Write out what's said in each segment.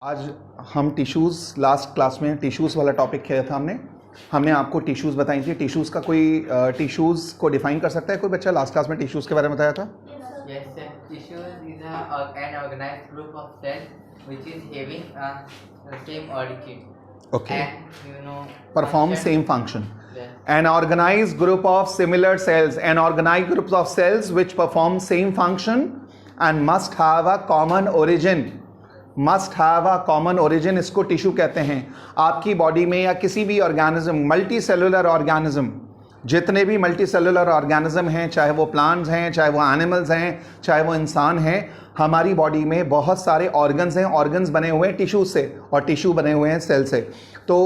आज हम tissues last class में टिश्यूज़ वाला टॉपिक किया था हमने आपको टिश्यूज़ बताई थी। टिश्यूज़ का कोई टिश्यूज़ को डिफाइन कर सकता है कोई बच्चा? लास्ट क्लास में टिश्यूज़ के बारे में बताया था। Yes, sir. Tissues is an organized group of cells which is having the same origin. Okay. And Perform function. same function. Yes. An organized group of similar cells, an organized group of cells which perform same function and must have a common origin. Must have a common origin, इसको tissue कहते हैं। आपकी body में या किसी भी organism, multi cellular organism, जितने भी मल्टी सेलुलर ऑर्गेनिज्म हैं, चाहे वो प्लांट्स हैं, चाहे वो एनिमल्स हैं, चाहे वो इंसान हैं, हमारी बॉडी में बहुत सारे ऑर्गन्स हैं। ऑर्गन्स बने हुए हैं टिश्यू से और टिश्यू बने हुए हैं सेल से। तो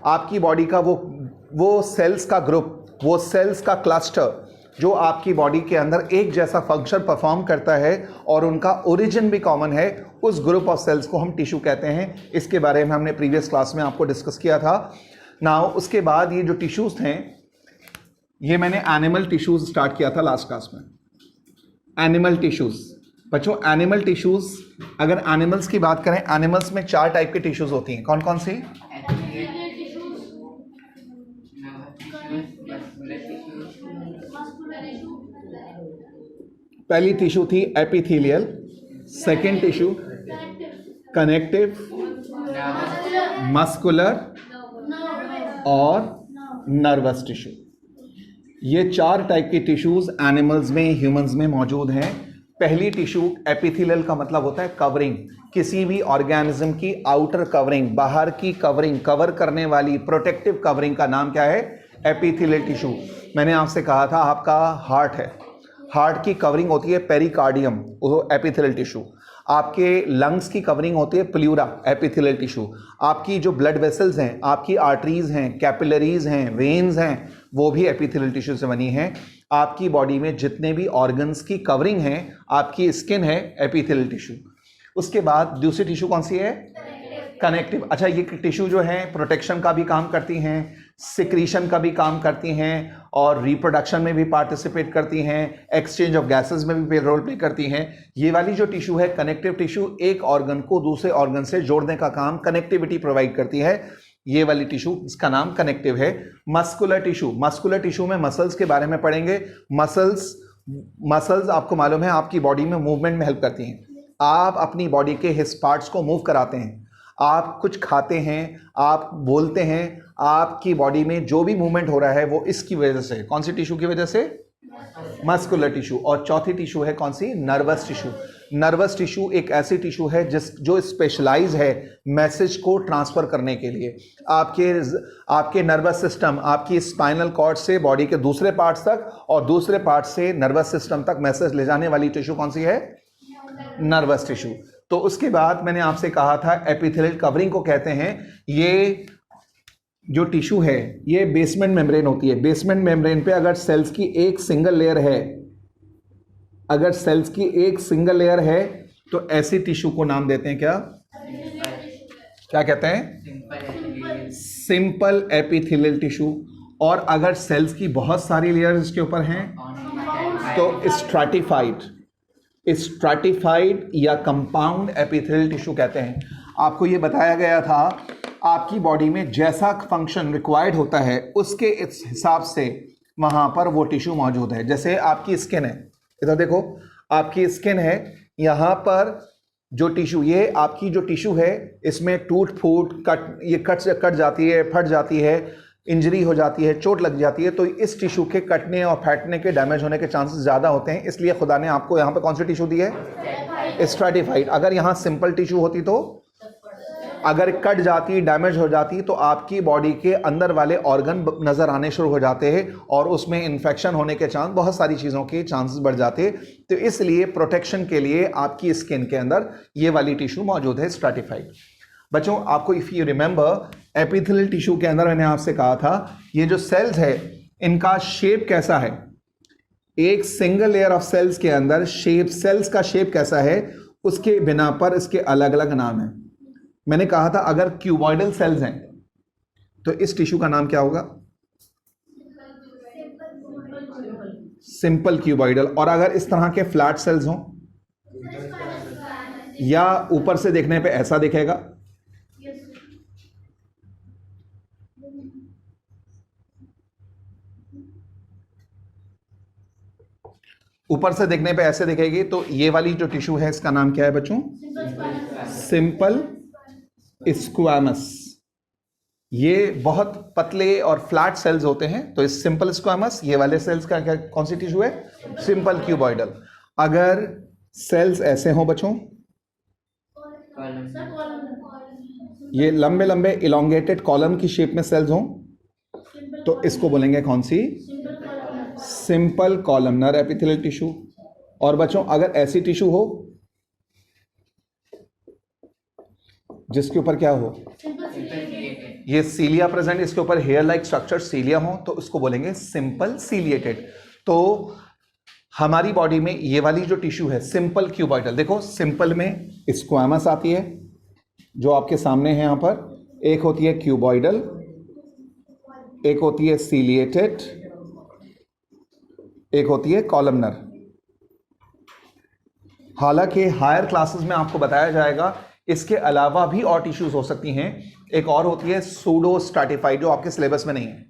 आपकी बॉडी का वो सेल्स का ग्रुप, वो सेल्स का क्लस्टर जो आपकी बॉडी के अंदर एक जैसा फंक्शन परफॉर्म करता है और उनका ओरिजिन भी कॉमन है, उस ग्रुप ऑफ सेल्स को हम टिश्यू कहते हैं। इसके बारे में हमने प्रीवियस क्लास में आपको डिस्कस किया था। नाउ उसके बाद ये जो टिश्यूज़ हैं, ये मैंने एनिमल टिश्यूज़ स्टार्ट किया था लास्ट क्लास में। एनिमल टिश्यूज़ बच्चों, एनिमल टिश्यूज़, अगर एनिमल्स की बात करें, एनिमल्स में 4 टाइप के टिश्यूज़ होती हैं। कौन कौन सी? पहली टिश्यू थी epithelial, second tissue connective, muscular और नर्वस टिश्यू। ये 4 टाइप की टिश्यूज एनिमल्स में, ह्यूमंस में मौजूद हैं। पहली टिश्यू एपिथेलियल का मतलब होता है कवरिंग, किसी भी ऑर्गेनिज्म की आउटर कवरिंग, बाहर की कवरिंग, कवर करने वाली प्रोटेक्टिव कवरिंग का नाम क्या है? Epithelial tissue. मैंने आपसे कहा था आपका हार्ट है, हार्ट की कवरिंग होती है पेरिकार्डियम, वो एपिथेलियल टिश्यू। आपके लंग्स की कवरिंग होती है प्लूरा, एपिथेलियल टिश्यू। आपकी जो ब्लड वेसल्स हैं, आपकी आर्टरीज हैं, कैपिलरीज हैं, वेन्स हैं, वो भी एपिथेलियल टिश्यू से बनी हैं। आपकी बॉडी में जितने भी ऑर्गन्स की कवरिंग है, आपकी स्किन है, एपिथेलियल टिश्यू। उसके बाद दूसरी टिश्यू कौन सी है? कनेक्टिव। अच्छा, ये टिश्यू जो है प्रोटेक्शन का भी काम करती हैं, सिक्रीशन का भी काम करती हैं और रिप्रोडक्शन में भी पार्टिसिपेट करती हैं, एक्सचेंज ऑफ गैसेस में भी रोल प्ले करती हैं। ये वाली जो टिश्यू है कनेक्टिव टिश्यू, एक ऑर्गन को दूसरे ऑर्गन से जोड़ने का काम, कनेक्टिविटी प्रोवाइड करती है। ये वाली टिश्यू, इसका नाम कनेक्टिव है। मस्कुलर टिश्यू, मस्कुलर टिश्यू में मसल्स के बारे में पढ़ेंगे। मसल्स आपको मालूम है आपकी बॉडी में मूवमेंट में हेल्प करती हैं। आप अपनी बॉडी के हिस्स पार्ट्स को मूव कराते हैं। आप कुछ खाते हैं, आप बोलते हैं, आपकी बॉडी में जो भी मूवमेंट हो रहा है वो इसकी वजह से, कौन सी टिश्यू की वजह से? Muscular tissue. और चौथी टिश्यू है कौन सी? Nervous tissue. नर्वस टिश्यू एक ऐसी टिश्यू है जो स्पेशलाइज है मैसेज को ट्रांसफर करने के लिए। आपके नर्वस सिस्टम, आपकी स्पाइनल कॉर्ड से बॉडी के दूसरे पार्ट्स तक और दूसरे पार्ट से नर्वस सिस्टम तक मैसेज ले जाने वाली टिश्यू कौन सी है? Nervous tissue. तो उसके बाद मैंने आपसे कहा था एपिथेलियल कवरिंग को कहते हैं। ये जो टिश्यू है ये बेसमेंट मेम्ब्रेन होती है। बेसमेंट मेम्ब्रेन पे अगर सेल्स की एक सिंगल लेयर है, अगर सेल्स की एक सिंगल लेयर है तो ऐसी टिश्यू को नाम देते हैं क्या? क्या कहते हैं? Simple epithelial tissue. और अगर सेल्स की बहुत सारी लेयर्स इसके ऊपर हैं तो स्ट्रैटिफाइड या कंपाउंड एपिथेलियल टिश्यू कहते हैं। आपको ये बताया गया था आपकी बॉडी में जैसा फंक्शन रिक्वायर्ड होता है उसके इस हिसाब से वहां पर वो टिश्यू मौजूद है। जैसे आपकी स्किन है, इधर देखो, आपकी स्किन है, यहाँ पर जो टिश्यू, ये आपकी जो टिश्यू है इसमें टूट फूट कट जाती है, फट जाती है, इंजरी हो जाती है, चोट लग जाती है, तो इस टिश्यू के कटने और फैटने के, डैमेज होने के चांसेस ज़्यादा होते हैं। इसलिए खुदा ने आपको यहाँ पर कौन सी टिश्यू दी है? स्ट्रैटिफाइड। अगर यहाँ सिंपल टिश्यू होती तो अगर कट जाती, डैमेज हो जाती, तो आपकी बॉडी के अंदर वाले ऑर्गन नज़र आने शुरू हो जाते हैं और उसमें इन्फेक्शन होने के चांस, बहुत सारी चीज़ों के चांसेस बढ़ जाते। तो इसलिए प्रोटेक्शन के लिए आपकी स्किन के अंदर ये वाली टिश्यू मौजूद है, स्ट्रैटिफाइड। बच्चों, आपको if you remember, epithelial tissue के अंदर मैंने आपसे कहा था ये जो सेल्स है इनका शेप कैसा है? एक सिंगल लेयर ऑफ सेल्स के अंदर सेल्स का शेप कैसा है, उसके बिना पर इसके अलग अलग नाम है। मैंने कहा था अगर क्यूबॉइडल सेल्स हैं तो इस टिश्यू का नाम क्या होगा? Simple cuboidal. और अगर इस तरह के फ्लैट सेल्स हों या ऊपर से देखने पे ऐसा दिखेगा, ऊपर से देखने पे ऐसे दिखेगी। तो ये वाली जो टिश्यू है इसका नाम क्या है बच्चों? Simple squamous. ये बहुत पतले और फ्लैट सेल्स होते हैं। तो इस सिंपल स्क्वैमस, ये वाले सेल्स का क्या कौन सी टिश्यू है? Simple cuboidal. अगर सेल्स ऐसे हों बच्चों, ये लंबे लंबे इलोंगेटेड कॉलम की शेप में सेल्स हों, तो इसको बोलेंगे कौन सी? Simple columnar epithelial tissue. और बच्चों अगर ऐसी टिश्यू हो जिसके ऊपर क्या हो? ये सीलिया प्रेजेंट, इसके ऊपर हेयर लाइक स्ट्रक्चर सीलिया हो, तो इसको बोलेंगे सिंपल सीलिएटेड। तो हमारी बॉडी में ये वाली जो टिश्यू है सिंपल क्यूबॉइडल, देखो सिंपल में स्क्वैमस आती है जो आपके सामने है यहां पर, एक होती है क्यूबॉइडल, एक होती है सीलिएटेड, एक होती है कॉलमनर। हालांकि हायर क्लासेस में आपको बताया जाएगा इसके अलावा भी और टिश्यूज हो सकती हैं। एक और होती है सूडो स्ट्रैटिफाइड, जो आपके सिलेबस में नहीं है।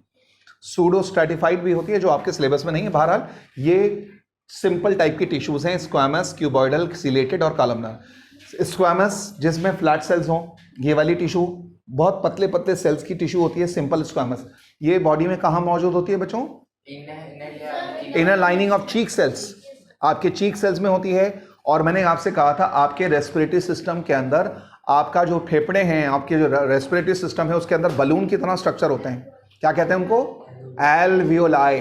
सूडो स्ट्रैटिफाइड भी होती है जो आपके सिलेबस में नहीं है। बहरहाल ये सिंपल टाइप की टिश्यूज हैं, स्क्वैमस, क्यूबॉइडल, सीलिएटेड और कॉलमनर। स्क्वैमस जिसमें फ्लैट सेल्स हों, ये वाली टिश्यू बहुत पतले पतले सेल्स की टिश्यू होती है सिंपल स्क्वैमस। ये बॉडी में कहाँ मौजूद होती है बच्चों? Inner lining of cheek cells, आपके चीक सेल्स में होती है। और मैंने आपसे कहा था आपके रेस्पिरेटरी सिस्टम के अंदर आपका जो फेफड़े हैं, आपके जो रेस्पिरेटरी सिस्टम है उसके अंदर बलून की तरह स्ट्रक्चर होते हैं। क्या कहते हैं उनको? एल्वियोलाई।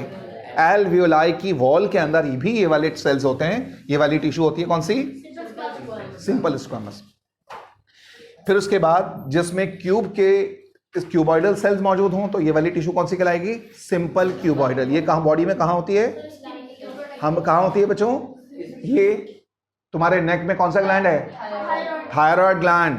एल्वियोलाई की वॉल के अंदर भी ये वाले सेल्स होते हैं। ये वाली टिश्यू होती है कौन सी? Simple squamous. फिर उसके बाद जिसमें क्यूब के क्यूबॉइडल सेल्स मौजूद हों, तो ये वाली टिश्यू कौन सी कहलाएगी? Simple cuboidal. ये कहां बॉडी में कहां होती है? हम कहां होती है बच्चों? ये तुम्हारे नेक में कौन सा ग्लैंड है? Thyroid gland.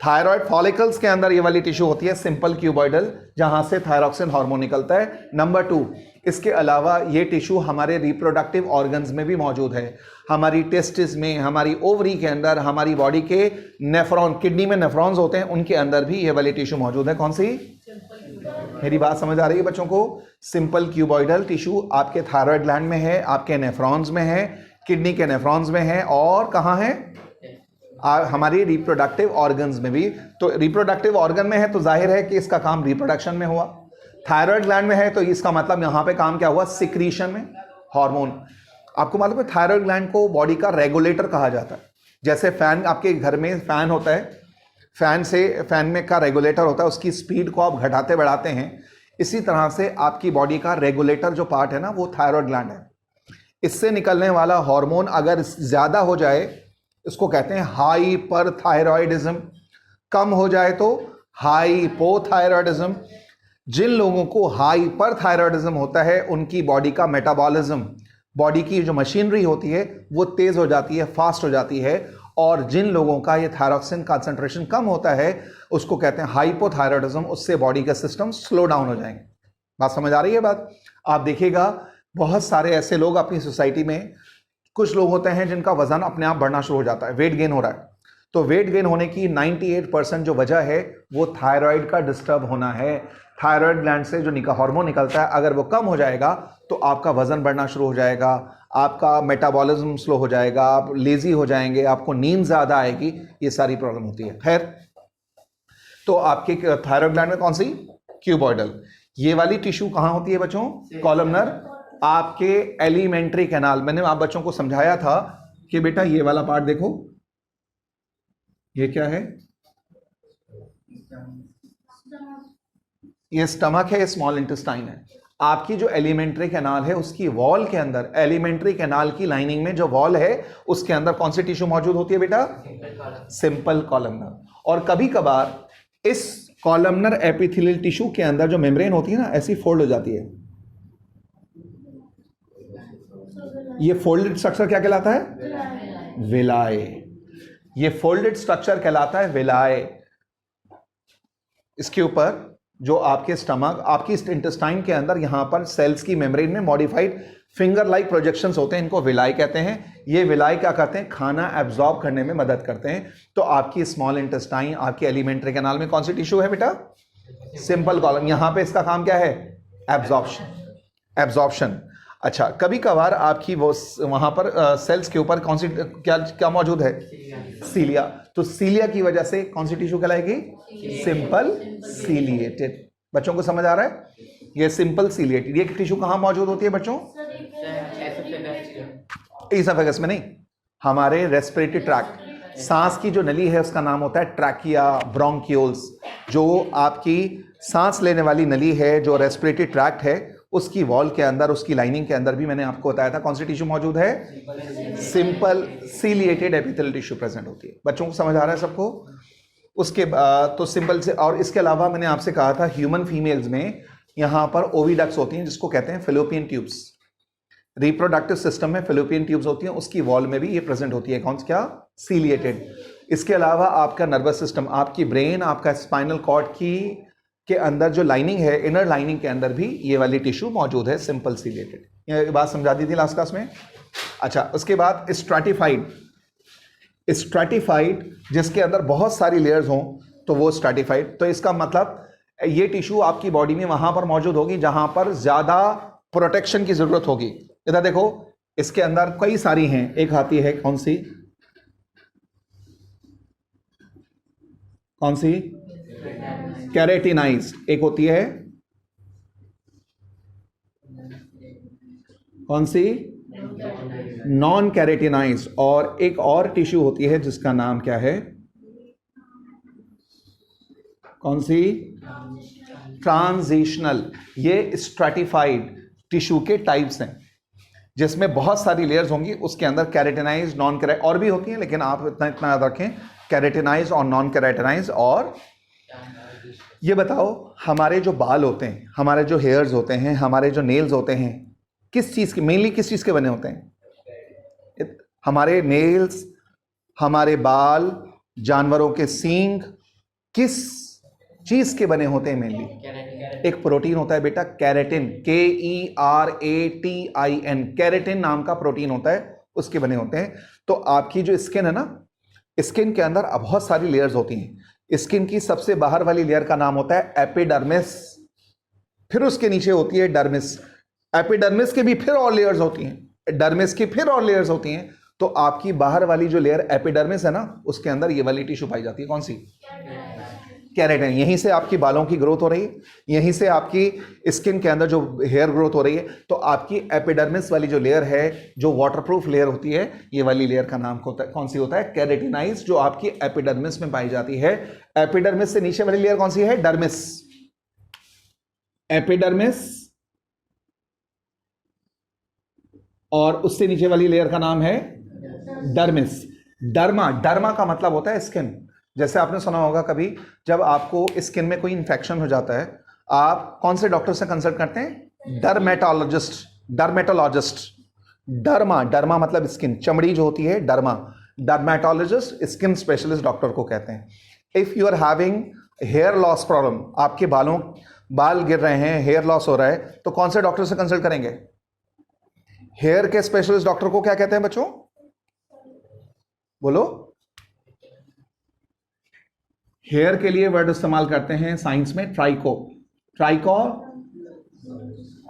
थायराइड फॉलिकल्स के अंदर ये वाली टिश्यू होती है सिंपल क्यूबॉइडल, जहां से थायरॉक्सिन हार्मोन निकलता है। नंबर 2, इसके अलावा ये टिश्यू हमारे रिप्रोडक्टिव ऑर्गन्स में भी मौजूद है। हमारी टेस्टिस में, हमारी ओवरी के अंदर, हमारी बॉडी के नेफ्रॉन, किडनी में नेफ्रॉन्स होते हैं, उनके अंदर भी ये वाली टिश्यू मौजूद है। कौन सी? मेरी बात समझ आ रही है बच्चों को? सिंपल क्यूबॉइडल टिश्यू आपके थायराइड ग्लैंड में है, आपके नेफ्रॉन्स में है, किडनी के नेफ्रॉन्स में है, और कहाँ है? हमारी रिप्रोडक्टिव ऑर्गन्स में भी। तो रिप्रोडक्टिव ऑर्गन में है तो जाहिर है कि इसका काम रिप्रोडक्शन में हुआ। थायराइड ग्लैंड में है तो इसका मतलब यहां पे काम क्या हुआ? सिक्रीशन में, हार्मोन। आपको मालूम है थायराइड ग्लैंड को बॉडी का रेगुलेटर कहा जाता है। जैसे फैन, आपके घर में फैन होता है, फैन में का रेगुलेटर होता है, उसकी स्पीड को आप घटाते बढ़ाते हैं। इसी तरह से आपकी बॉडी का रेगुलेटर जो पार्ट है ना, वो थायराइड ग्लैंड है। इससे निकलने वाला हार्मोन अगर ज्यादा हो जाए, इसको कहते हैं हाइपरथायरॉयडिज्म। कम हो जाए तो हाइपोथायरॉयडिज्म। जिन लोगों को हाइपरथायरॉयडिज्म होता है उनकी बॉडी का मेटाबॉलिज्म, बॉडी की जो मशीनरी होती है वो तेज हो जाती है, फास्ट हो जाती है। और जिन लोगों का ये थायरॉक्सिन कंसंट्रेशन कम होता है उसको कहते हैं हाइपोथायरॉयडिज्म। उससे बॉडी का सिस्टम स्लो डाउन हो जाएंगे। बात समझ आ रही है? बात आप देखिएगा, बहुत सारे ऐसे लोग अपनी सोसाइटी में, कुछ लोग होते हैं जिनका वजन अपने आप बढ़ना शुरू हो जाता है, वेट गेन हो रहा है। तो वेट गेन होने की 98% जो वजह है वो थायराइड का डिस्टर्ब होना है। थायराइड ग्लैंड से जो हार्मोन निकलता है, अगर वो कम हो जाएगा तो आपका वजन बढ़ना शुरू हो जाएगा, आपका मेटाबॉलिज्म स्लो हो जाएगा, आप लेजी हो जाएंगे, आपको नींद ज्यादा आएगी, ये सारी प्रॉब्लम होती है। खैर, तो आपके थायराइड ग्लैंड में कौन सी? क्यूबॉइडल। ये वाली टिश्यू कहां होती है बच्चों? कॉलमनर। आपके एलिमेंट्री कैनाल, मैंने आप बच्चों को समझाया था कि बेटा ये वाला पार्ट देखो, ये क्या है? ये स्टमक है, ये स्मॉल इंटेस्टाइन है। आपकी जो एलिमेंट्री कैनाल है उसकी वॉल के अंदर, एलिमेंट्री कैनाल की लाइनिंग में जो वॉल है उसके अंदर कौन सी टिश्यू मौजूद होती है बेटा? Simple columnar. और कभी कभार इस कॉलमनर एपिथेलियल टिश्यू के अंदर जो मेम्ब्रेन होती है ना, ऐसी फोल्ड हो जाती है। ये फोल्डेड स्ट्रक्चर क्या कहलाता है? विलाय। ये फोल्डेड स्ट्रक्चर कहलाता है विलाय। इसके ऊपर जो आपके स्टमक, आपकी इंटेस्टाइन के अंदर यहां पर सेल्स की मेम्ब्रेन में मॉडिफाइड फिंगर लाइक प्रोजेक्शंस होते हैं, इनको विलाय कहते हैं। ये विलाय क्या करते हैं? खाना एब्जॉर्ब करने में मदद करते हैं। तो आपकी स्मॉल इंटेस्टाइन, आपकी एलिमेंट्री कैनाल में कौन सी टिश्यू है बेटा? Simple column. यहां पे इसका काम क्या है? एब्जॉर्प्शन। अच्छा, कभी कभार आपकी वो वहां पर सेल्स के ऊपर कौन सी क्या क्या मौजूद है? सीलिया। तो सीलिया की वजह से कौन सी टिश्यू कहलाएगी? Simple ciliated. बच्चों को समझ आ रहा है? ये सिंपल सीलिएटेड ये टिश्यू कहां मौजूद होती है बच्चों? ईसोफेगस में नहीं, हमारे रेस्पिरेटरी ट्रैक्ट, सांस की जो नली है उसका नाम होता है ट्रैकिया ब्रोंकियोल्स। जो आपकी सांस लेने वाली नली है, जो रेस्पिरेटरी ट्रैक्ट है, उसकी वॉल के अंदर, उसकी लाइनिंग के अंदर भी मैंने आपको बताया था कौन सी टिश्यू मौजूद है? Simple ciliated epithelial tissue present होती है। बच्चों को समझ आ रहा है सबको? उसके तो सिंपल से, और इसके अलावा मैंने आपसे कहा था ह्यूमन फीमेल्स में यहां पर ओविडक्ट्स होती हैं जिसको कहते हैं फेलोपियन ट्यूब्स। रिप्रोडक्टिव सिस्टम में फेलोपियन ट्यूब्स होती हैं, उसकी वॉल में भी ये प्रेजेंट होती है। कौन सी? क्या? सीलिएटेड। इसके अलावा आपका नर्वस सिस्टम, आपकी ब्रेन, आपका स्पाइनल कॉर्ड की के अंदर जो लाइनिंग है, इनर लाइनिंग के अंदर भी ये वाली टिश्यू मौजूद है, सिंपल सीलिएटेड। ये बात समझा दी थी लास्ट क्लास में। अच्छा, उसके बाद स्ट्रैटिफाइड। स्ट्रैटिफाइड जिसके अंदर बहुत सारी लेयर्स हों तो वो स्ट्रैटिफाइड। तो इसका मतलब ये टिश्यू आपकी बॉडी में वहां पर मौजूद होगी जहां पर ज्यादा प्रोटेक्शन की जरूरत होगी। इधर देखो, इसके अंदर कई सारी हैं। एक आती है कौन सी? कौन सी? कैरेटिनाइज। एक होती है कौन सी? Non keratinised. और एक और टिश्यू होती है जिसका नाम क्या है? कौन सी? ट्रांजिशनल। ये स्ट्रैटिफाइड टिश्यू के टाइप्स हैं जिसमें बहुत सारी लेयर्स होंगी। उसके अंदर कैरेटिनाइज, नॉन कैरेट और भी होती हैं, लेकिन आप इतना इतना याद रखें, कैरेटिनाइज और नॉन कैरेटिनाइज। और ये बताओ, हमारे जो बाल होते हैं, हमारे जो हेयर्स होते हैं, हमारे जो नेल्स होते हैं, किस चीज के, मेनली किस चीज के बने होते हैं? हमारे नेल्स, हमारे बाल, जानवरों के सींग किस चीज के बने होते हैं मेनली? एक प्रोटीन होता है बेटा, कैरेटिन। KERATIN। कैरेटिन नाम का प्रोटीन होता है, उसके बने होते हैं। तो आपकी जो स्किन है ना, स्किन के अंदर बहुत सारी लेयर्स होती हैं। स्किन की सबसे बाहर वाली लेयर का नाम होता है एपिडर्मिस, फिर उसके नीचे होती है डर्मिस। एपिडर्मिस के भी फिर और लेयर्स होती हैं, डर्मिस की फिर और लेयर्स होती हैं। तो आपकी बाहर वाली जो लेयर एपिडर्मिस है ना, उसके अंदर ये वाली टिश्यू पाई जाती है। कौन सी? कैरेटिन। यहीं से आपकी बालों की ग्रोथ हो रही है, यहीं से आपकी स्किन के अंदर जो हेयर ग्रोथ हो रही है। तो आपकी एपिडर्मिस वाली जो लेयर है, जो वाटरप्रूफ लेयर होती है, ये वाली लेयर का नाम कौन सी होता है? कैरेटिनाइज, जो आपकी एपिडर्मिस में पाई जाती है। एपिडर्मिस से नीचे वाली लेयर कौन सी है? डर्मिस। एपिडर्मिस, और उससे नीचे वाली लेयर का नाम है डर्मिस। डर्मा, डर्मा का मतलब होता है स्किन। जैसे आपने सुना होगा कभी, जब आपको स्किन में कोई इंफेक्शन हो जाता है, आप कौन से डॉक्टर से कंसल्ट करते हैं? डर्मेटोलॉजिस्ट। डर्मेटोलॉजिस्ट। डर्मा, डर्मा मतलब स्किन, चमड़ी जो होती है, derma. Dermatologist skin specialist doctor को कहते हैं। If you are having hair loss problem, आपके बाल गिर रहे हैं, हेयर लॉस हो रहा है, तो कौन से डॉक्टर से कंसल्ट करेंगे? हेयर के स्पेशलिस्ट डॉक्टर को क्या कहते हैं बच्चों? बोलो। हेयर के लिए वर्ड इस्तेमाल करते हैं साइंस में ट्राइको। ट्राइको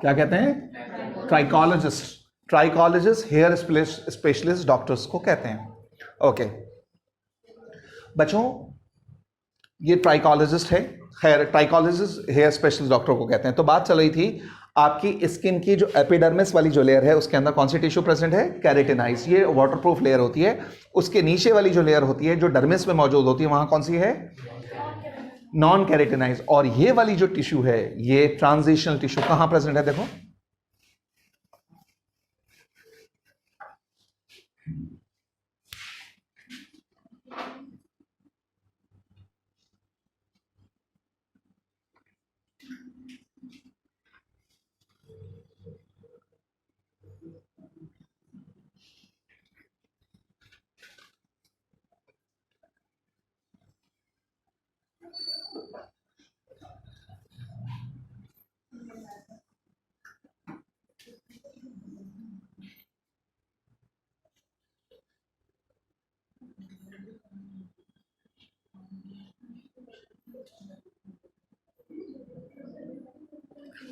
क्या कहते हैं? Trichologist. Trichologist hair specialist doctors को कहते हैं। ओके बच्चों, ये ट्राइकोलॉजिस्ट है, hair trichologist hair specialist doctor को कहते हैं। तो बात चल रही थी आपकी स्किन की जो एपिडर्मिस वाली जो लेयर है, उसके अंदर कौन सी टिश्यू प्रेजेंट है? कैरेटिनाइज। ये वाटरप्रूफ लेयर होती है। उसके नीचे वाली जो लेयर होती है, जो डर्मिस में मौजूद होती है, वहां कौन सी है? Non keratinised. और ये वाली जो टिश्यू है, ये ट्रांजिशनल टिश्यू कहां प्रेजेंट है? देखो,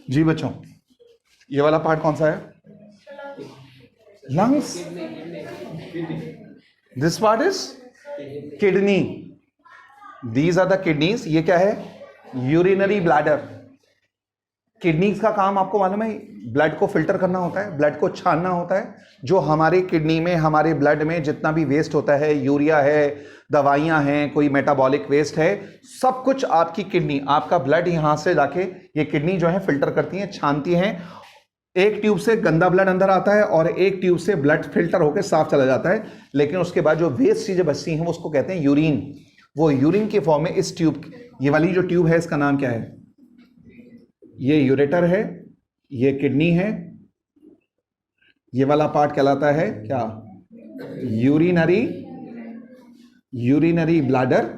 जी बच्चों, ये वाला पार्ट कौन सा है? Lungs, this part is kidney, these are the kidneys. ये क्या है? Urinary bladder. किडनीज का काम आपको मालूम है, ब्लड को फिल्टर करना होता है, ब्लड को छानना होता है। जो हमारे किडनी में, हमारे ब्लड में जितना भी वेस्ट होता है, यूरिया है, दवाइयां हैं, कोई मेटाबॉलिक वेस्ट है, सब कुछ आपकी किडनी, आपका ब्लड यहां से जाके ये किडनी जो है फिल्टर करती है, छानती है। एक ट्यूब से गंदा ब्लड अंदर आता है और एक ट्यूब से ब्लड फिल्टर होकर साफ चला जाता है, लेकिन उसके बाद जो वेस्ट चीजें बचती हैं वो उसको कहते हैं यूरिन। वो यूरिन के फॉर्म में इस ट्यूब, ये वाली जो ट्यूब है इसका नाम क्या है? ये यूरेटर है, ये किडनी है, ये वाला पार्ट कहलाता है क्या? यूरिनरी ब्लैडर,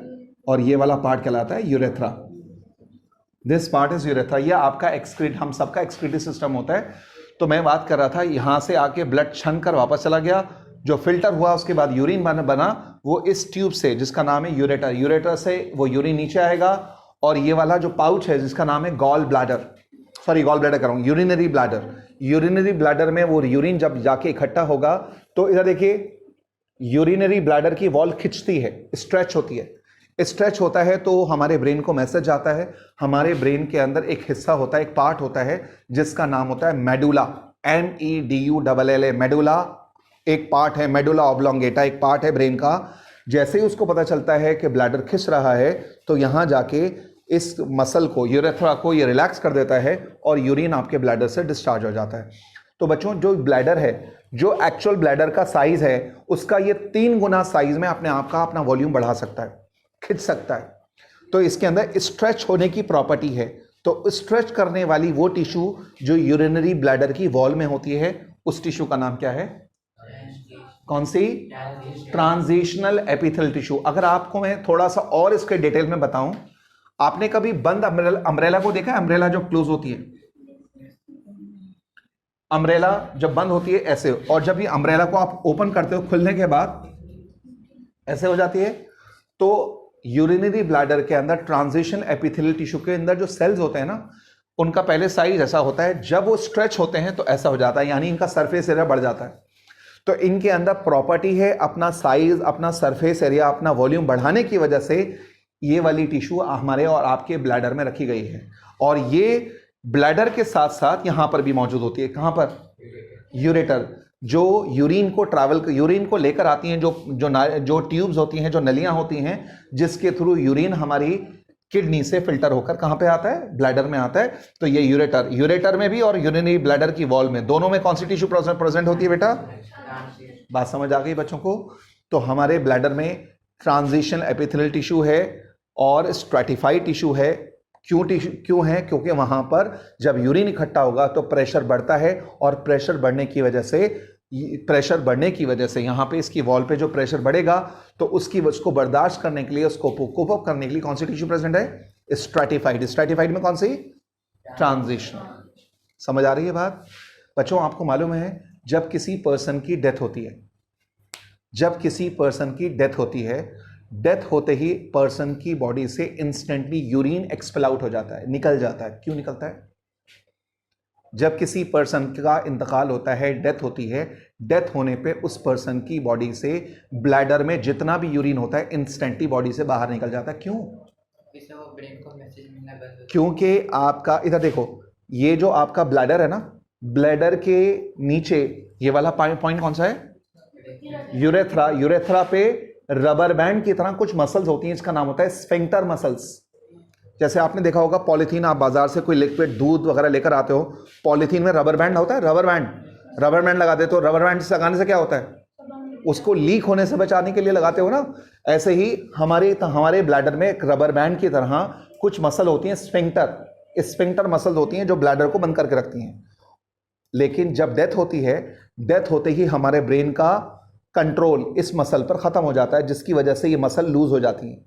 और ये वाला पार्ट कहलाता है urethra. This part is urethra. ये आपका एक्सक्रीट, हम सबका एक्सक्रीटरी सिस्टम होता है। तो मैं बात कर रहा था, यहां से आके ब्लड छन कर वापस चला गया, जो फिल्टर हुआ उसके बाद यूरिन बना, वो इस ट्यूब से जिसका नाम है यूरेटर, यूरेटर से वो यूरिन नीचे आएगा, और ये वाला जो पाउच है जिसका नाम है gall bladder, sorry gall bladder करूँ, यूरिनरी ब्लैडर। यूरिनरी ब्लैडर में वो यूरिन जब जाके इकट्ठा होगा तो इधर देखिए, यूरिनरी ब्लैडर की वॉल खिंचती है, स्ट्रेच होती है। स्ट्रेच होता है तो हमारे ब्रेन को मैसेज आता है। हमारे ब्रेन के अंदर एक हिस्सा होता है, एक पार्ट होता है जिसका नाम होता है मेडुला, MEDULLA, मेडुला एक पार्ट है, मेडुला ऑब्लोंगेटा एक पार्ट है ब्रेन का। जैसे ही उसको पता चलता है कि ब्लैडर खिंच रहा है तो यहां जाके इस मसल को, यूरेथ्रा को, ये रिलैक्स कर देता है और यूरिन आपके ब्लैडर से डिस्चार्ज हो जाता है। तो बच्चों, जो ब्लैडर है, जो एक्चुअल ब्लैडर का साइज है, उसका ये 3 गुना साइज में अपने आप का अपना वॉल्यूम बढ़ा सकता है, खिंच सकता है। तो इसके अंदर स्ट्रेच होने की प्रॉपर्टी है। तो स्ट्रेच करने वाली वो टिश्यू जो यूरिनरी ब्लैडर की वॉल में होती है, उस टिश्यू का नाम क्या है? कौन सी? Transitional epithelial tissue. अगर आपको मैं थोड़ा सा और इसके डिटेल में बताऊं, आपने कभी बंद अम्ब्रेला को देखा है? अम्ब्रेला जो क्लोज होती है, अम्ब्रेला जब बंद होती है ऐसे, और जब ये अम्ब्रेला को आप ओपन करते हो खुलने के बाद ऐसे हो जाती है। तो यूरिनरी ब्लैडर के अंदर ट्रांजिशन एपिथेलियल टिश्यू के अंदर जो सेल्स होते हैं ना, उनका पहले साइज ऐसा होता है, जब वो स्ट्रेच होते हैं तो ऐसा हो जाता है, यानी इनका सरफेस एरिया बढ़ जाता है। तो इनके अंदर प्रॉपर्टी है अपना साइज, अपना सरफेस एरिया, अपना वॉल्यूम बढ़ाने की वजह से ये वाली टिश्यू हमारे और आपके ब्लैडर में रखी गई है। और ये ब्लैडर के साथ साथ यहां पर भी मौजूद होती है। कहां पर? यूरेटर, जो यूरिन को लेकर आती हैं, जो ट्यूब्स होती हैं, जो नलियां होती हैं, जिसके थ्रू यूरिन हमारी किडनी से फिल्टर होकर कहां पे आता है? ब्लैडर में आता है। तो ये यूरेटर में भी और यूरिनरी ब्लैडर की वॉल में, दोनों में कौन सी टिश्यू प्रेजेंट होती है बेटा? बात समझ आ गई बच्चों को? तो हमारे ब्लैडर में ट्रांजिशन एपिथेलियल टिश्यू है और स्ट्रैटिफाइड टिश्यू है। क्यों है? क्योंकि वहां पर जब यूरिन इकट्ठा होगा तो प्रेशर बढ़ता है, और प्रेशर बढ़ने की वजह से यहां पे इसकी वॉल पे जो प्रेशर बढ़ेगा तो उसको बर्दाश्त करने के लिए, उसको कोप अप करने के लिए कौन सी टिश्यू प्रेजेंट है? स्ट्रैटिफाइड। स्ट्रैटिफाइड में कौन सी? ट्रांजिशन। समझ आ रही है बात बच्चों? आपको मालूम है, जब किसी पर्सन की डेथ होती है, डेथ होते ही पर्सन की बॉडी से इंस्टेंटली यूरिन एक्सपेल आउट हो जाता है, निकल जाता है। क्यों निकलता है? जब किसी पर्सन का इंतकाल होता है, डेथ होती है, डेथ होने पे उस पर्सन की बॉडी से ब्लैडर में जितना भी यूरिन होता है इंस्टेंटली बॉडी से बाहर निकल जाता है। क्यों? इससे वो ब्रेन को मैसेज मिलना बंद हो क्योंकि आपका, इधर देखो, ये जो आपका ब्लैडर है ना, ब्लैडर के नीचे ये वाला पॉइंट कौन सा है? यूरेथ्रा। यूरेथ्रा पे रबर बैंड की तरह कुछ मसल्स होती हैं, इसका नाम होता है स्फिंक्टर मसल्स। जैसे आपने देखा होगा, पॉलीथीन, आप बाजार से कोई लिक्विड दूध वगैरह लेकर आते हो, पॉलीथीन में रबर बैंड होता है, रबर बैंड लगा देते हो। रबर बैंड से लगाने से क्या होता है? उसको लीक होने से बचाने के लिए लगाते हो ना। ऐसे ही हमारे ब्लैडर में एक रबर बैंड की तरह कुछ मसल होती हैं, स्फिंक्टर मसल्स होती हैं, जो ब्लैडर को बंद करके रखती हैं। लेकिन जब डेथ होती है, डेथ होते ही हमारे ब्रेन का कंट्रोल इस मसल पर खत्म हो जाता है, जिसकी वजह से ये मसल लूज हो जाती हैं।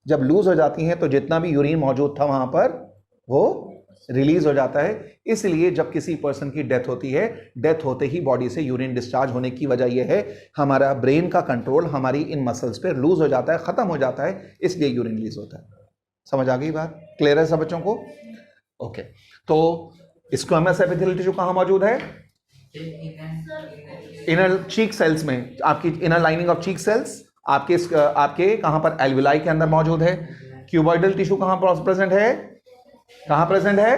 जब लूज हो जाती हैं तो जितना भी यूरिन मौजूद था वहां पर वो रिलीज हो जाता है। इसलिए जब किसी पर्सन की डेथ होती है, डेथ होते ही बॉडी से यूरिन डिस्चार्ज होने की वजह यह है, हमारा ब्रेन का कंट्रोल हमारी इन मसल्स पे लूज हो जाता है, खत्म हो जाता है, इसलिए यूरिन रिलीज होता है। समझ आ गई बात? क्लियर है सब बच्चों को? ओके। तो स्क्वेमस एपिथेलियल टिश्यू कहां मौजूद है? इनर चीक सेल्स में, आपकी inner lining of cheek cells आपके कहां पर, एल्विलाई के अंदर मौजूद है। क्यूबॉइडल टिश्यू कहां पर प्रेजेंट है, कहां प्रेजेंट है,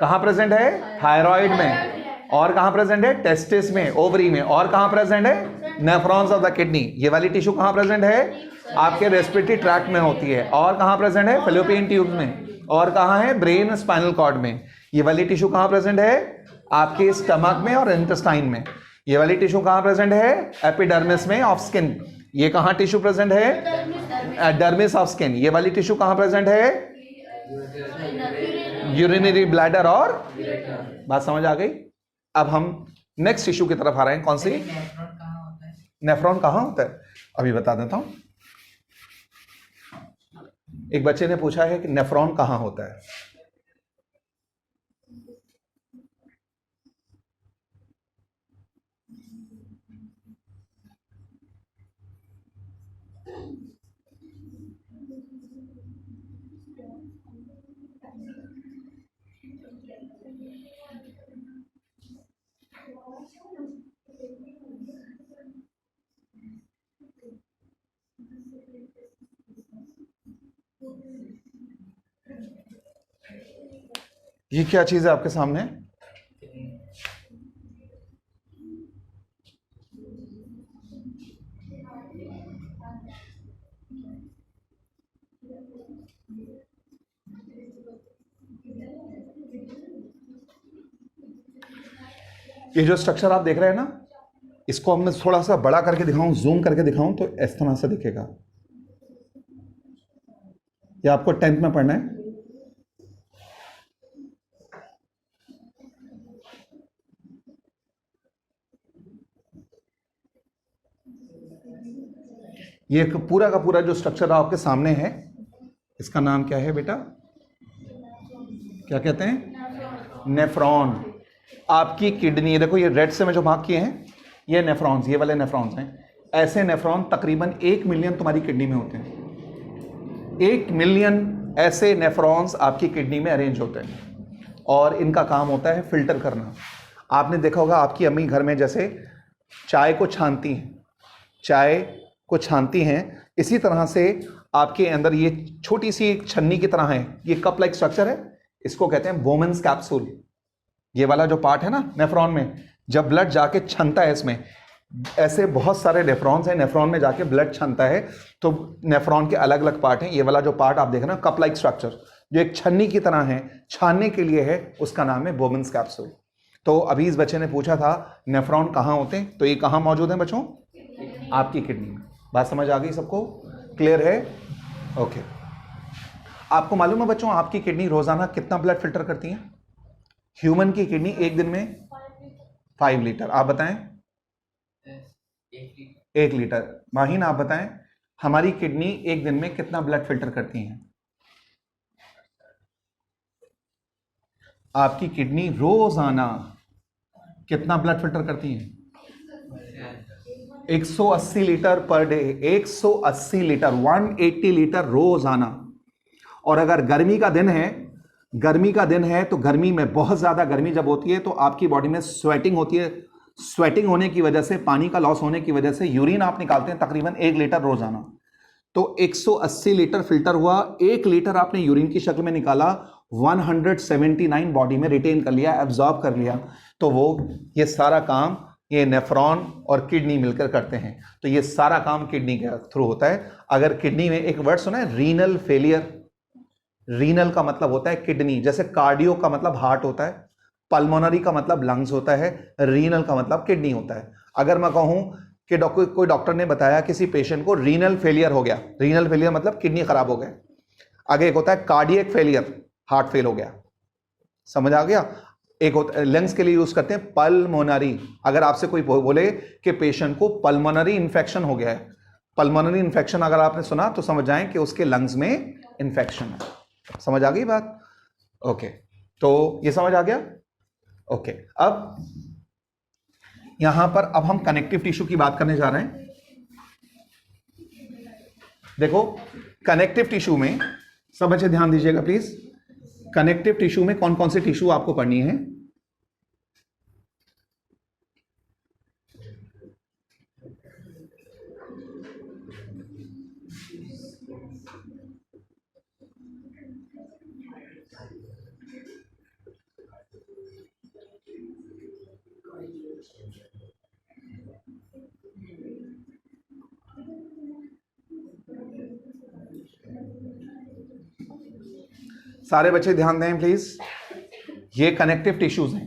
कहां प्रेजेंट है, थायराइड में। और कहां प्रेजेंट है, टेस्टिस में, ओवरी में। और कहां प्रेजेंट है, नेफ्रॉन्स ऑफ द किडनी। ये वाली टिश्यू कहां प्रेजेंट है, आपके रेस्पिरेटरी ट्रैक्ट में होती है। और कहां प्रेजेंट है, फैलोपियन ट्यूब में। और कहां है, ब्रेन स्पाइनल कॉर्ड में। ये वाली टिश्यू कहां प्रेजेंट है, आपके स्टमक में और इंटेस्टाइन में। ये वाली टिश्यू कहां प्रेजेंट है, एपिडर्मिस में ऑफ स्किन। ये कहां टिश्यू प्रेजेंट है, डर्मिस ऑफ स्किन। ये वाली टिश्यू कहां प्रेजेंट है, यूरिनरी ब्लैडर। और बात समझ आ गई। अब हम नेक्स्ट टिश्यू की तरफ आ रहे हैं। कौन सी, नेफ्रॉन कहां होता है, अभी बता देता हूं। एक बच्चे ने पूछा है कि नेफ्रॉन कहां होता है। ये क्या चीज है आपके सामने, ये जो स्ट्रक्चर आप देख रहे हैं ना, इसको हमने थोड़ा सा बड़ा करके दिखाऊं, जूम करके दिखाऊं तो इस तरह से दिखेगा। ये आपको 10th में पढ़ना है। ये पूरा का पूरा जो स्ट्रक्चर आपके सामने है, इसका नाम क्या है बेटा, क्या कहते हैं, नेफ्रॉन। आपकी किडनी, देखो ये रेड से में जो मार्क किए हैं, ये नेफ्रॉन्स, ये वाले नेफ्रॉन्स हैं। ऐसे नेफ्रॉन तकरीबन 1 मिलियन तुम्हारी किडनी में होते हैं। 1 मिलियन ऐसे नेफ्रॉन्स आपकी किडनी में अरेंज होते हैं और इनका काम होता है फिल्टर करना। आपने देखा होगा आपकी अम्मी घर में जैसे चाय को छानती हैं, चाय को छानती हैं, इसी तरह से आपके अंदर ये छोटी सी एक छन्नी की तरह है, ये कप लाइक स्ट्रक्चर है, इसको कहते हैं बोमेंस कैप्सूल। ये वाला जो पार्ट है ना नेफ्रॉन में, जब ब्लड जाके छनता है, इसमें ऐसे बहुत सारे नेफ्रॉन्स हैं, नेफ्रॉन में जाके ब्लड छनता है, तो नेफ्रॉन के अलग अलग पार्ट हैं। ये वाला जो पार्ट आप देख रहे हैं कप लाइक स्ट्रक्चर, जो एक छन्नी की तरह है, छानने के लिए है, उसका नाम है बोमेंस कैप्सूल। तो अभी इस बच्चे ने पूछा था नेफ्रॉन कहाँ होते हैं, तो ये कहाँ मौजूद हैं बच्चों, आपकी किडनी में। बात समझ आ गई सबको, क्लियर है, ओके। आपको मालूम है बच्चों आपकी किडनी रोजाना कितना ब्लड फिल्टर करती है, ह्यूमन की किडनी एक दिन में 5 लीटर। आप बताएं, 1 लीटर। माहीन आप बताएं हमारी किडनी एक दिन में कितना ब्लड फिल्टर करती हैं। आपकी किडनी रोजाना कितना ब्लड फिल्टर करती हैं, 180 litre per day, 180 litre, 180 litre रोजाना। और अगर गर्मी का दिन है, गर्मी का दिन है, तो गर्मी में बहुत ज्यादा गर्मी जब होती है तो आपकी बॉडी में स्वेटिंग होती है। स्वेटिंग होने की वजह से, पानी का लॉस होने की वजह से यूरिन आप निकालते हैं तकरीबन 1 लीटर रोजाना। तो 180 लीटर फिल्टर हुआ, 1 लीटर आपने यूरिन की शक्ल में निकाला, 179 बॉडी में रिटेन कर लिया, एब्जॉर्ब कर लिया। तो वो ये सारा काम ये नेफ्रॉन और किडनी मिलकर करते हैं। तो ये सारा काम किडनी के थ्रू होता है। अगर किडनी में, एक वर्ड सुना है रीनल फेलियर, रीनल का मतलब होता है किडनी, जैसे कार्डियो का मतलब हार्ट होता है, पल्मोनरी का मतलब लंग्स होता है, रीनल का मतलब किडनी होता है। अगर मैं कहूं कि कोई डॉक्टर ने बताया किसी पेशेंट को रीनल फेलियर हो गया, रीनल फेलियर मतलब किडनी खराब हो गया। आगे एक होता है कार्डियक फेलियर, हार्ट फेल हो गया, समझ आ गया। एक होता है लंग्स के लिए यूज करते हैं पल्मोनरी। अगर आपसे कोई बोले कि पेशेंट को पल्मोनरी इन्फेक्शन हो गया है, पल्मोनरी इन्फेक्शन अगर आपने सुना तो समझ जाएं कि उसके लंग्स में इन्फेक्शन है। समझ आ गई बात, ओके। तो ये समझ आ गया, ओके। अब यहां पर अब हम कनेक्टिव टिश्यू की बात करने जा रहे हैं। देखो कनेक्टिव टिश्यू में सब बच्चे ध्यान दीजिएगा प्लीज। कनेक्टिव टिश्यू में कौन कौन से टिश्यू आपको पढ़नी है। सारे बच्चे ध्यान दें प्लीज। ये कनेक्टिव टिश्यूज हैं।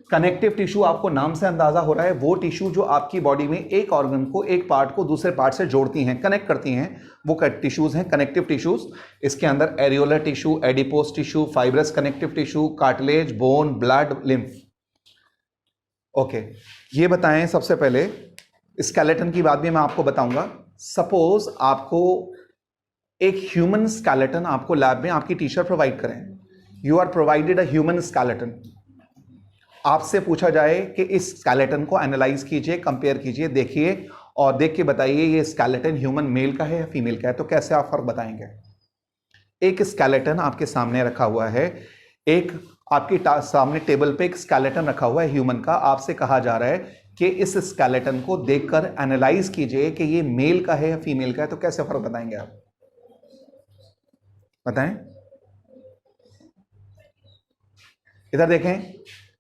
कनेक्टिव टिश्यू आपको नाम से अंदाजा हो रहा है, वो टिश्यू जो आपकी बॉडी में एक ऑर्गन को, एक पार्ट को दूसरे पार्ट से जोड़ती हैं, कनेक्ट करती हैं, वो टिश्यूज हैं कनेक्टिव टिश्यूज। इसके अंदर areolar tissue, adipose tissue, fibrous connective tissue, cartilage, bone, blood, lymph. Okay, ये बताएं सबसे पहले, स्केलेटन की बात भी मैं आपको बताऊंगा। सपोज आपको एक ह्यूमन स्केलेटन आपको लैब में आपकी टीचर प्रोवाइड करें, you are provided a human skeleton. आपसे पूछा जाए कि इस स्केलेटन को एनालाइज कीजिए, कंपेयर कीजिए, देखिए और देख के बताइए ये स्केलेटन ह्यूमन मेल का है या फीमेल का है, तो कैसे आप फर्क बताएंगे? एक स्केलेटन आपके सामने रखा हुआ है, एक आपके सामने टेबल पे एक स्केलेटन रखा हुआ है ह्यूमन का, आपसे कहा जा रहा है कि इस स्केलेटन को देखकर एनालाइज कीजिए कि ये मेल का है या फीमेल का है, तो कैसे फर्क बताएंगे आप? बताएं। इधर देखें,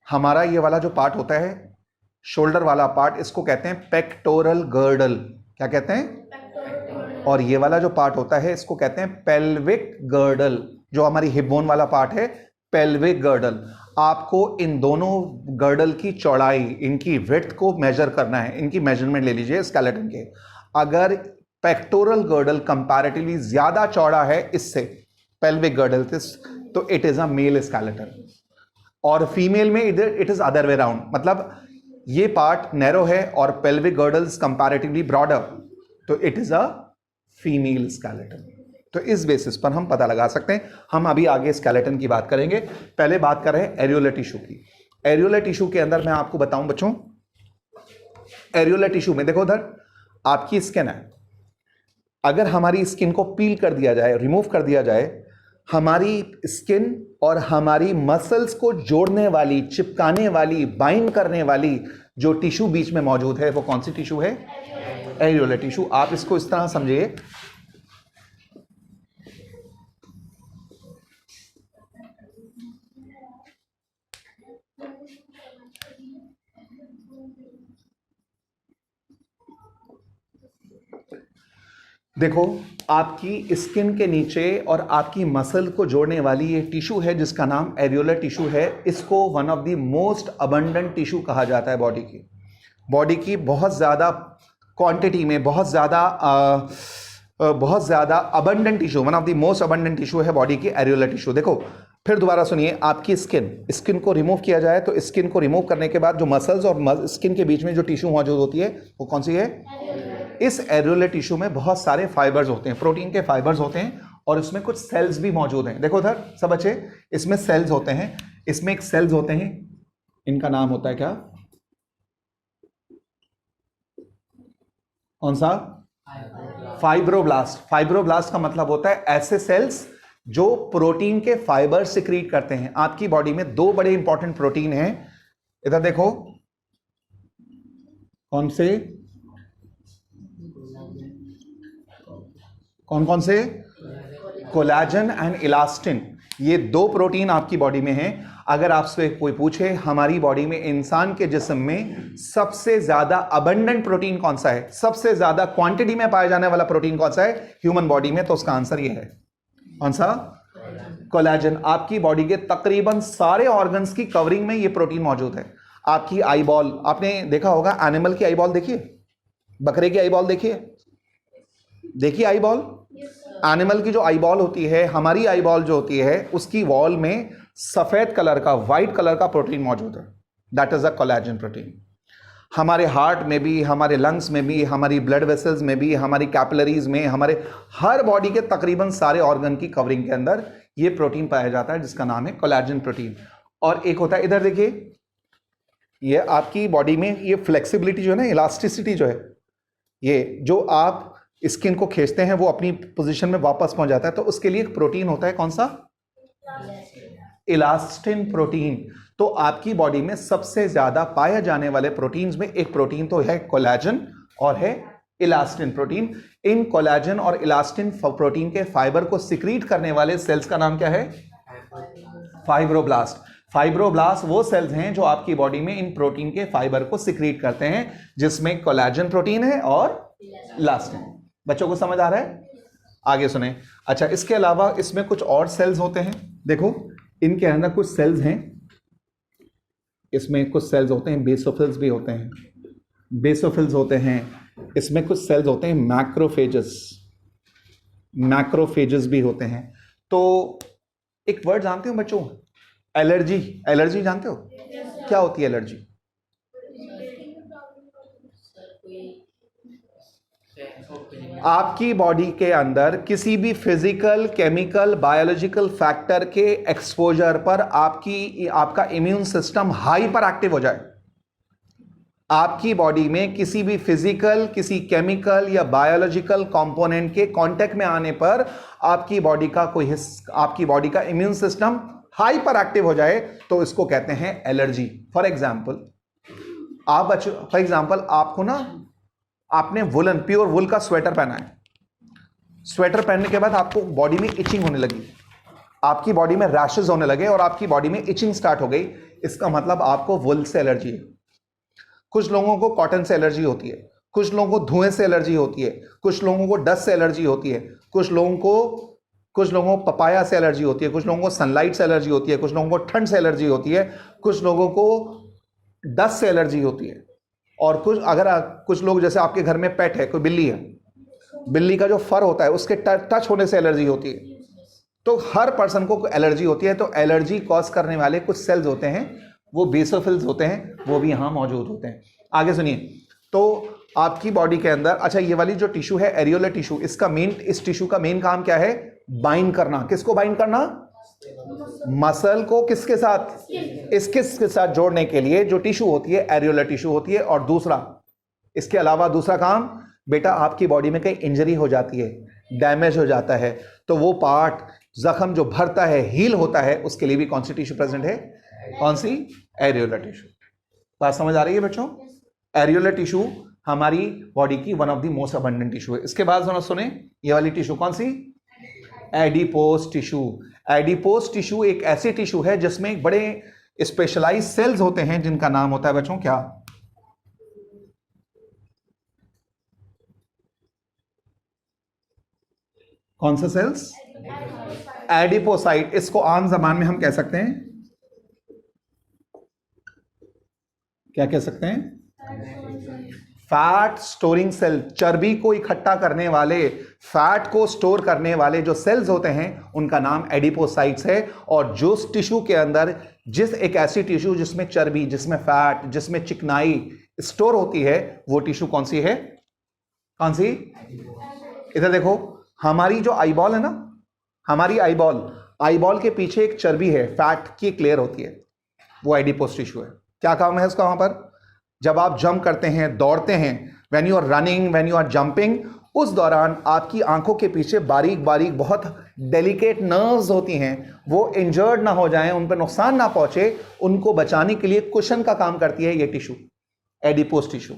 हमारा ये वाला जो पार्ट होता है, शोल्डर वाला पार्ट, इसको कहते हैं पेक्टोरल गर्डल। क्या कहते हैं? और ये वाला जो पार्ट होता है इसको कहते हैं पेल्विक गर्डल। जो हमारी हिप बोन वाला पार्ट है, पेल्विक गर्डल। आपको इन दोनों गर्डल की चौड़ाई, इनकी विड्थ को मेजर करना है। इनकी मेजरमेंट ले लीजिए स्केलेटन के। अगर पेक्टोरल गर्डल कंपैरेटिवली ज्यादा चौड़ा है इससे, पेल्विक गर्डल, तो it is a male skeleton. और फीमेल में it is other way round, मतलब ये पार्ट नैरो है और पेल्विक गर्डल्स कंपैरेटिवली ब्रॉडर, तो it is a female skeleton. तो इस बेसिस पर हम पता लगा सकते हैं। हम अभी आगे स्केलेटन की बात करेंगे, पहले बात कर रहे हैं एरियोलर टिश्यू की। एरियोलर टिश्यू के अंदर मैं आपको बताऊं बच्चों, एरियोलर टिश्यू में देखो, उधर आपकी स्किन है। अगर हमारी स्किन को पील कर दिया जाए, रिमूव कर दिया जाए, हमारी स्किन और हमारी मसल्स को जोड़ने वाली, चिपकाने वाली, बाइंड करने वाली जो टिश्यू बीच में मौजूद है, वो कौन सी टिश्यू है? Areolar tissue. आप इसको इस तरह समझिए, देखो आपकी स्किन के नीचे और आपकी मसल को जोड़ने वाली ये टिश्यू है जिसका नाम एरियोलर टिश्यू है। इसको one of the most abundant tissue कहा जाता है बॉडी की। बॉडी की बहुत ज़्यादा क्वांटिटी में, बहुत ज़्यादा abundant tissue, one of the most abundant tissue है बॉडी की एरियोलर टिश्यू। देखो फिर दोबारा सुनिए, आपकी स्किन को रिमूव किया जाए तो स्किन को रिमूव करने के बाद जो मसल्स और स्किन के बीच में जो टिश्यू मौजूद होती है वो कौन सी है? इस एरियोलर टिश्यू में बहुत सारे फाइबर्स होते हैं, प्रोटीन के फाइबर्स होते हैं और इसमें कुछ सेल्स भी मौजूद हैं। देखो उधर सब बच्चे, इसमें सेल्स होते हैं, इसमें एक सेल्स होते हैं, इनका नाम होता है क्या? कौन सा? फाइब्रोब्लास्ट। फाइब्रोब्लास्ट का मतलब होता है ऐसे सेल्स जो प्रोटीन के फाइबर सिक्रीट करते हैं। आपकी बॉडी में दो बड़े इंपॉर्टेंट प्रोटीन हैं, इधर देखो, कौन से? कौन कौन से? Collagen and elastin. ये दो प्रोटीन आपकी बॉडी में हैं। अगर आपसे कोई पूछे हमारी बॉडी में, इंसान के जिस्म में सबसे ज्यादा अबंडेंट प्रोटीन कौन सा है, सबसे ज्यादा क्वांटिटी में पाया जाने वाला प्रोटीन कौन सा है ह्यूमन बॉडी में, तो उसका आंसर ये है। कौन सा? कोलेजन। आपकी बॉडी के तकरीबन सारे ऑर्गन्स की कवरिंग में ये प्रोटीन मौजूद है। आपकी आई बॉल, आपने देखा होगा, एनिमल की आई बॉल देखिए, बकरे की आई बॉल देखिए, देखिए आई बॉल। एनिमल की जो आई बॉल होती है, हमारी आई बॉल जो होती है, उसकी वॉल में सफेद कलर का, व्हाइट कलर का प्रोटीन मौजूद है, that is a collagen protein. हमारे हार्ट में भी, हमारे लंग्स में भी, हमारी ब्लड वेसल्स में भी, हमारी कैपिलरीज में, हमारे हर बॉडी के तकरीबन सारे ऑर्गन की कवरिंग के अंदर ये प्रोटीन पाया जाता है जिसका नाम है कोलेजन प्रोटीन। और एक होता है, इधर देखिए, ये आपकी बॉडी में ये फ्लेक्सिबिलिटी जो है ना, इलास्टिसिटी जो है, ये जो आप स्किन को खींचते हैं वो अपनी पोजीशन में वापस पहुंच जाता है, तो उसके लिए एक प्रोटीन होता है, कौन सा? Elastin protein. तो आपकी बॉडी में सबसे ज्यादा पाए जाने वाले प्रोटीन्स में एक प्रोटीन तो है कोलेजन और है इलास्टिन प्रोटीन। इन कोलेजन और इलास्टिन प्रोटीन के फाइबर को सिक्रीट करने वाले सेल्स का नाम क्या है? फाइब्रोब्लास्ट। फाइब्रोब्लास्ट वो सेल्स हैं जो आपकी बॉडी में इन प्रोटीन के फाइबर को सिक्रीट करते हैं, जिसमें कोलेजन प्रोटीन है और इलास्टिन। बच्चों को समझ आ रहा है? आगे सुने। अच्छा, इसके अलावा इसमें कुछ और सेल्स होते हैं। देखो इनके अंदर कुछ सेल्स हैं, इसमें कुछ सेल्स होते हैं, बेसोफिल्स भी होते हैं, बेसोफिल्स होते हैं, इसमें कुछ सेल्स होते हैं मैक्रोफेजेस, मैक्रोफेजेस भी होते हैं। तो एक वर्ड जानते हो बच्चों, एलर्जी, एलर्जी जानते हो? क्या होती है एलर्जी? आपकी बॉडी के अंदर किसी भी फिजिकल, केमिकल, बायोलॉजिकल फैक्टर के एक्सपोजर पर आपका इम्यून सिस्टम हाइपर एक्टिव हो जाए। आपकी बॉडी में किसी भी फिजिकल, किसी केमिकल या बायोलॉजिकल कंपोनेंट के कांटेक्ट में आने पर आपकी बॉडी का इम्यून सिस्टम हाइपर एक्टिव हो जाए, तो इसको कहते हैं एलर्जी। फॉर एग्जाम्पल आपको ना, आपने वुलन, प्योर वुल का स्वेटर पहना है, स्वेटर पहनने के बाद आपको बॉडी में इचिंग होने लगी, आपकी बॉडी में रैशेस होने लगे और आपकी बॉडी में इचिंग स्टार्ट हो गई, इसका मतलब आपको वुल से एलर्जी है। कुछ लोगों को कॉटन से एलर्जी होती है, कुछ लोगों को धुएं से एलर्जी होती है, कुछ लोगों को डस्ट से एलर्जी होती है, कुछ लोगों को पपाया से एलर्जी होती है, कुछ लोगों को सनलाइट से एलर्जी होती है, कुछ लोगों को ठंड से एलर्जी होती है, कुछ लोगों को डस्ट से एलर्जी होती है, और कुछ लोग, जैसे आपके घर में पेट है, कोई बिल्ली है, बिल्ली का जो फर होता है उसके टच होने से एलर्जी होती है। तो हर पर्सन को एलर्जी होती है। तो एलर्जी कॉज करने वाले कुछ सेल्स होते हैं, वो बेसोफिल्स होते हैं, वो भी यहां मौजूद होते हैं। आगे सुनिए, तो आपकी बॉडी के अंदर, अच्छा ये वाली जो टिश्यू है एरियोलर टिश्यू, इस टिश्यू का मेन काम क्या है? बाइंड करना। किसको बाइंड करना? मसल को किसके साथ? इसके साथ जोड़ने के लिए जो टिश्यू होती है एरियोलर टिश्यू होती है। और दूसरा, इसके अलावा दूसरा काम, बेटा आपकी बॉडी में कहीं इंजरी हो जाती है, डैमेज हो जाता है, तो वो पार्ट, जख्म जो भरता है, हील होता है, उसके लिए भी कौन सी टिश्यू प्रेजेंट है? कौन सी? Areolar tissue. बात समझ आ रही है बच्चों? एरियोलर टिश्यू हमारी बॉडी की one of the most abundant tissue है। इसके बाद सुने, ये वाली टिश्यू कौन सी? Adipose tissue. एडिपोज टिश्यू एक ऐसी टिश्यू है जिसमें बड़े स्पेशलाइज सेल्स होते हैं जिनका नाम होता है बच्चों क्या? कौन सा सेल्स? एडिपोसाइट। इसको आम जबान में हम कह सकते हैं, क्या कह सकते हैं? Fat storing cell. चर्बी को इकट्ठा करने वाले, फैट को स्टोर करने वाले जो सेल्स होते हैं उनका नाम एडिपोसाइट्स है। और जो टिश्यू के अंदर, एक ऐसी टिश्यू जिसमें चर्बी, जिसमें फैट, जिसमें चिकनाई स्टोर होती है, वो टिश्यू कौन सी है? कौन सी? इधर देखो, हमारी जो आईबॉल है ना, हमारी आईबॉल के पीछे एक चर्बी है, फैट की एक लेयर होती है, वो एडिपोस टिश्यू है। क्या काम है उसका? वहां पर जब आप जंप करते हैं, दौड़ते हैं, when you are running, when you are jumping, उस दौरान आपकी आंखों के पीछे बारीक बारीक बहुत डेलिकेट नर्व्स होती हैं, वो इंजर्ड ना हो जाएं, उन पर नुकसान ना पहुंचे, उनको बचाने के लिए कुशन का काम करती है ये टिश्यू, एडिपोस टिश्यू।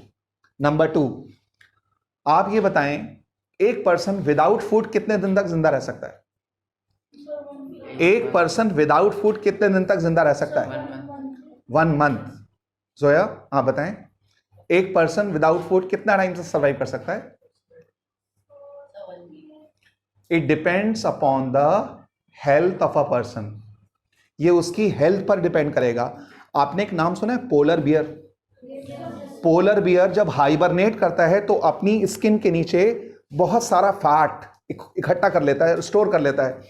नंबर 2, आप ये बताएं, एक पर्सन विदाउट फूड कितने दिन तक जिंदा रह सकता है? एक पर्सन विदाउट फूड कितने दिन तक जिंदा रह सकता है? 1 मंथ। जोया आप बताएं, एक पर्सन विदाउट फूड कितना टाइम से सर्वाइव कर सकता है? It depends upon the health of a person. ये उसकी हेल्थ पर डिपेंड करेगा। आपने एक नाम सुना है, पोलर बियर? पोलर बियर जब हाइबरनेट करता है तो अपनी स्किन के नीचे बहुत सारा फैट इकट्ठा कर लेता है, स्टोर कर लेता है।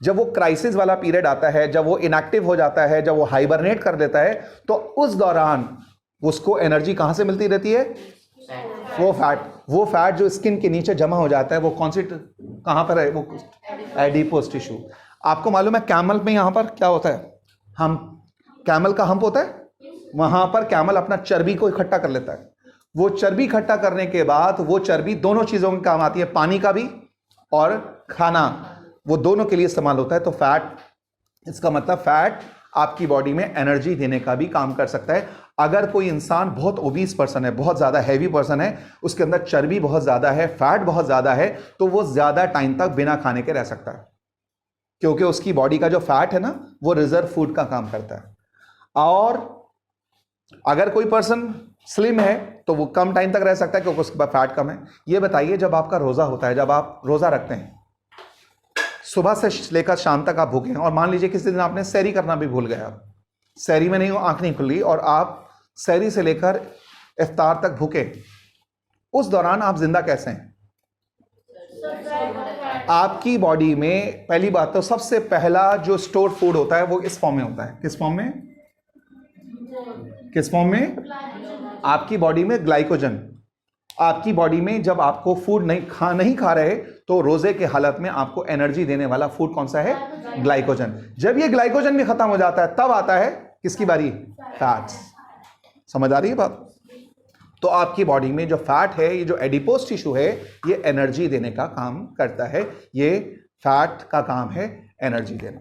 जब वो क्राइसिस वाला पीरियड आता है, जब वो इनएक्टिव हो जाता है, जब वो हाइबरनेट कर देता है, तो उस दौरान उसको एनर्जी कहां से मिलती रहती है? वो फैट जो स्किन के नीचे जमा हो जाता है, वो कौन सी, कहां पर है? वो एडिपोस टिश्यू। आपको मालूम है कैमल में यहां पर क्या होता है? कैमल का हम्प होता है, वहां पर कैमल अपना चर्बी को इकट्ठा कर लेता है। वो चर्बी इकट्ठा करने के बाद वो चर्बी दोनों चीजों के काम आती है, पानी का भी और खाना, वो दोनों के लिए इस्तेमाल होता है। तो फैट, इसका मतलब फैट आपकी बॉडी में एनर्जी देने का भी काम कर सकता है। अगर कोई इंसान बहुत ओबीस पर्सन है, बहुत ज्यादा हैवी पर्सन है, उसके अंदर चर्बी बहुत ज्यादा है, फैट बहुत ज्यादा है, तो वो ज्यादा टाइम तक बिना खाने के रह सकता है, क्योंकि उसकी बॉडी का जो फैट है ना, वो रिजर्व फूड का काम करता है। और अगर कोई पर्सन स्लिम है तो वो कम टाइम तक रह सकता है क्योंकि उसके पास फैट कम है। ये बताइए, जब आपका रोजा होता है, जब आप रोजा रखते हैं, सुबह से लेकर शाम तक आप भूखे हैं, और मान लीजिए किसी दिन आपने सैरी करना भी भूल गए, आप सैरी में नहीं, आंख नहीं खुली और आप सैरी से लेकर इफ्तार तक भूखे, उस दौरान आप जिंदा कैसे हैं? आपकी बॉडी में पहली बात तो सबसे पहला जो स्टोर फूड होता है वो इस फॉर्म में होता है। किस फॉर्म में? किस फॉर्म में? आपकी बॉडी में ग्लाइकोजन। आपकी बॉडी में जब आपको फूड नहीं खा रहे तो रोजे के हालत में आपको एनर्जी देने वाला फूड कौन सा है? ग्लाइकोजन। जब ये ग्लाइकोजन भी खत्म हो जाता है तब आता है किसकी बारी? फैट्स। समझ आ रही है बात? तो आपकी बॉडी में जो फैट है, ये जो एडिपोज टिश्यू है, ये एनर्जी देने का काम करता है। ये फैट का काम है एनर्जी देना।